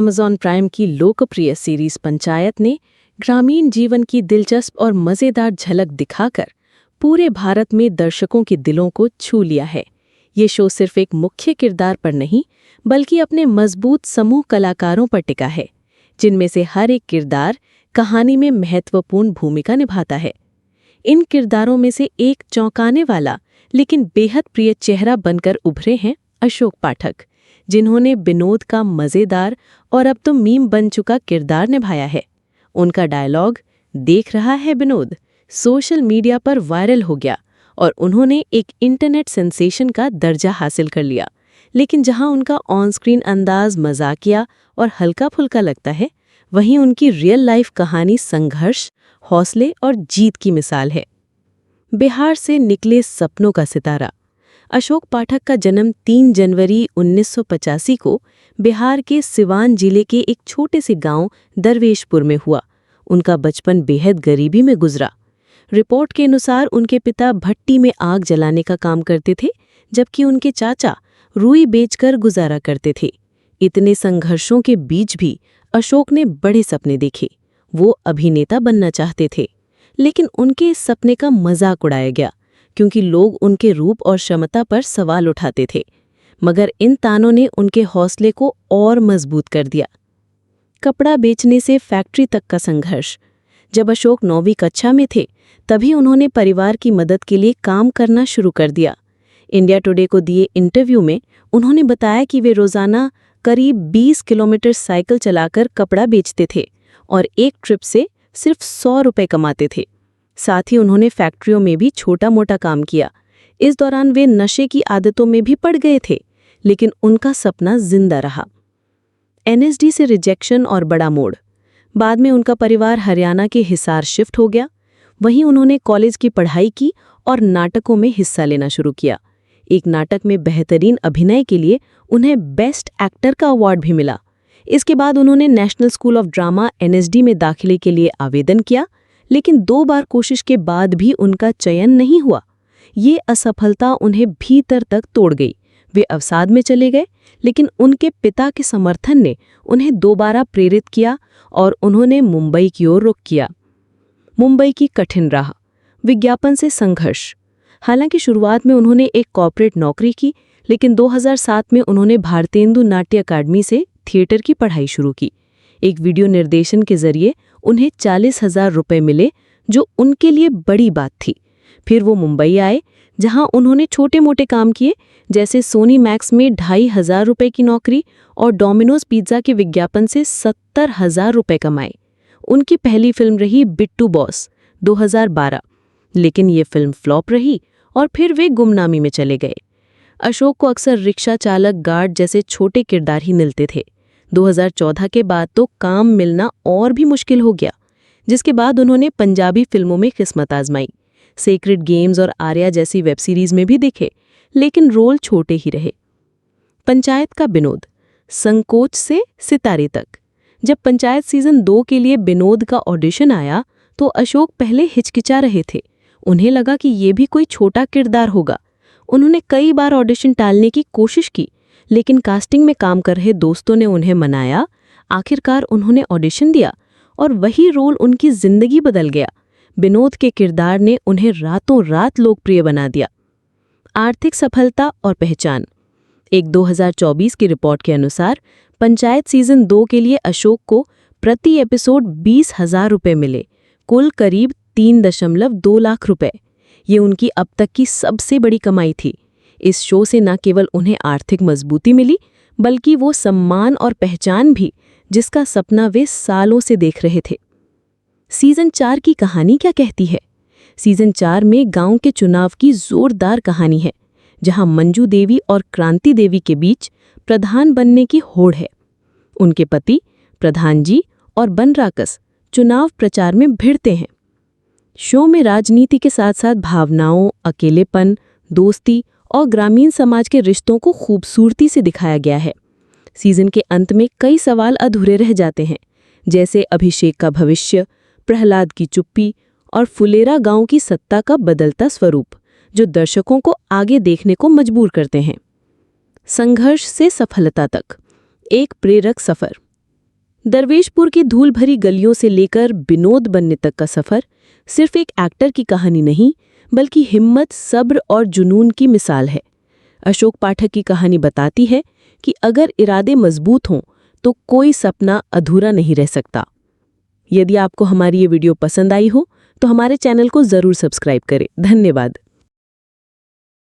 Amazon prime की लोकप्रिय series panchayat ने ग्रामीण जीवन की दिलचस्प और मज़ेदार झलक दिखाकर पूरे भारत में दर्शकों के दिलों को छू लिया है। ये शो सिर्फ एक मुख्य किरदार पर नहीं, बल्कि अपने मजबूत समूह कलाकारों पर टिका है, जिनमें से हर एक किरदार कहानी में महत्वपूर्ण भूमिका निभाता है। इन किरदारों में से एक चौंकाने वाला लेकिन बेहद प्रिय चेहरा बनकर उभरे हैं अशोक पाठक, जिन्होंने विनोद का मज़ेदार और अब तो मीम बन चुका किरदार निभाया है। उनका डायलॉग "देख रहा है विनोद" सोशल मीडिया पर वायरल हो गया और उन्होंने एक इंटरनेट सेंसेशन का दर्जा हासिल कर लिया। लेकिन जहां उनका ऑन स्क्रीन अंदाज मजाकिया और हल्का फुल्का लगता है, वहीं उनकी रियल लाइफ कहानी संघर्ष, हौसले और जीत की मिसाल है। बिहार से निकले सपनों का सितारा अशोक पाठक का जन्म 3 जनवरी 1985 को बिहार के सिवान जिले के एक छोटे से गांव दरवेशपुर में हुआ। उनका बचपन बेहद गरीबी में गुजरा। रिपोर्ट के अनुसार उनके पिता भट्टी में आग जलाने का काम करते थे, जबकि उनके चाचा रुई बेचकर गुजारा करते थे। इतने संघर्षों के बीच भी अशोक ने बड़े सपने देखे। वो अभिनेता बनना चाहते थे, लेकिन उनके इस सपने का मजाक उड़ाया गया, क्योंकि लोग उनके रूप और क्षमता पर सवाल उठाते थे। मगर इन तानों ने उनके हौसले को और मजबूत कर दिया। कपड़ा बेचने से फैक्ट्री तक का संघर्ष। जब अशोक 9वीं कक्षा में थे, तभी उन्होंने परिवार की मदद के लिए काम करना शुरू कर दिया। इंडिया टुडे को दिए इंटरव्यू में उन्होंने बताया कि वे रोजाना करीब 20 किलोमीटर साइकिल चलाकर कपड़ा बेचते थे और एक ट्रिप से सिर्फ 100 रुपए कमाते थे। साथ ही उन्होंने फैक्ट्रियों में भी छोटा मोटा काम किया। इस दौरान वे नशे की आदतों में भी पड़ गए थे, लेकिन उनका सपना जिंदा रहा। एनएसडी से रिजेक्शन और बड़ा मोड़। बाद में उनका परिवार हरियाणा के हिसार शिफ्ट हो गया। वहीं उन्होंने कॉलेज की पढ़ाई की और नाटकों में हिस्सा लेना शुरू किया। एक नाटक में बेहतरीन अभिनय के लिए उन्हें बेस्ट एक्टर का अवार्ड भी मिला। इसके बाद उन्होंने national school of drama NSD में दाखिले के लिए आवेदन किया, लेकिन 2 बार कोशिश के बाद भी उनका चयन नहीं हुआ। ये असफलता उन्हें भीतर तक तोड़ गई। वे अवसाद में चले गए, लेकिन उनके पिता के समर्थन ने उन्हें दोबारा प्रेरित किया और उन्होंने मुंबई की ओर रुख किया। मुंबई की कठिन राह, विज्ञापन से संघर्ष। हालांकि शुरुआत में उन्होंने एक कॉर्पोरेट नौकरी की, लेकिन 2007 में उन्होंने भारतेंदु नाट्य अकादमी से थिएटर की पढ़ाई शुरू की। एक वीडियो निर्देशन के जरिए उन्हें 40,000 रुपए मिले, जो उनके लिए बड़ी बात थी। फिर वो मुंबई आए, जहां उन्होंने छोटे मोटे काम किए, जैसे सोनी मैक्स में 2,500 रुपए की नौकरी और डोमिनोज पिज्जा के विज्ञापन से 70,000 रुपए कमाए। उनकी पहली फिल्म रही बिट्टू बॉस 2012, लेकिन ये फिल्म फ्लॉप रही और फिर वे गुमनामी में चले गए। अशोक को अक्सर रिक्शा चालक, गार्ड जैसे छोटे किरदार ही मिलते थे। 2014 के बाद तो काम मिलना और भी मुश्किल हो गया, जिसके बाद उन्होंने पंजाबी फिल्मों में किस्मत आजमाई। सेक्रेड गेम्स और आर्या जैसी वेब सीरीज में भी दिखे, लेकिन रोल छोटे ही रहे। पंचायत का विनोद, संकोच से सितारे तक। जब पंचायत सीजन 2 के लिए विनोद का ऑडिशन आया, तो अशोक पहले हिचकिचा रहे थे। उन्हें लगा कि ये भी कोई छोटा किरदार होगा। उन्होंने कई बार ऑडिशन टालने की कोशिश की, लेकिन कास्टिंग में काम कर रहे दोस्तों ने उन्हें मनाया। आखिरकार उन्होंने ऑडिशन दिया और वही रोल उनकी जिंदगी बदल गया। विनोद के किरदार ने उन्हें रातों रात लोकप्रिय बना दिया। आर्थिक सफलता और पहचान। एक 2024 की रिपोर्ट के अनुसार पंचायत सीजन 2 के लिए अशोक को प्रति एपिसोड 20,000 रुपए मिले, कुल करीब 3.2 लाख रुपए। ये उनकी अब तक की सबसे बड़ी कमाई थी। इस शो से न केवल उन्हें आर्थिक मजबूती मिली, बल्कि वो सम्मान और पहचान भी, जिसका सपना वे सालों से देख रहे थे। सीजन 4 की कहानी क्या कहती है? सीजन 4 में गांव के चुनाव की जोरदार कहानी है, जहां मंजू देवी और क्रांति देवी के बीच प्रधान बनने की होड़ है। उनके पति प्रधान जी और बनराकस चुनाव प्रचार में भिड़ते हैं। शो में राजनीति के साथ साथ भावनाओं, अकेलेपन, दोस्ती और ग्रामीण समाज के रिश्तों को खूबसूरती से दिखाया गया है। सीजन के अंत में कई सवाल अधूरे रह जाते हैं, जैसे अभिषेक का भविष्य, प्रहलाद की चुप्पी और फुलेरा गांव की सत्ता का बदलता स्वरूप, जो दर्शकों को आगे देखने को मजबूर करते हैं। संघर्ष से सफलता तक, एक प्रेरक सफर। दरवेशपुर की धूल भरी गलियों से लेकर विनोद बनने तक का सफर सिर्फ एक एक्टर की कहानी नहीं, बल्कि हिम्मत, सब्र और जुनून की मिसाल है। अशोक पाठक की कहानी बताती है कि अगर इरादे मजबूत हों तो कोई सपना अधूरा नहीं रह सकता। यदि आपको हमारी ये वीडियो पसंद आई हो तो हमारे चैनल को जरूर सब्सक्राइब करें। धन्यवाद।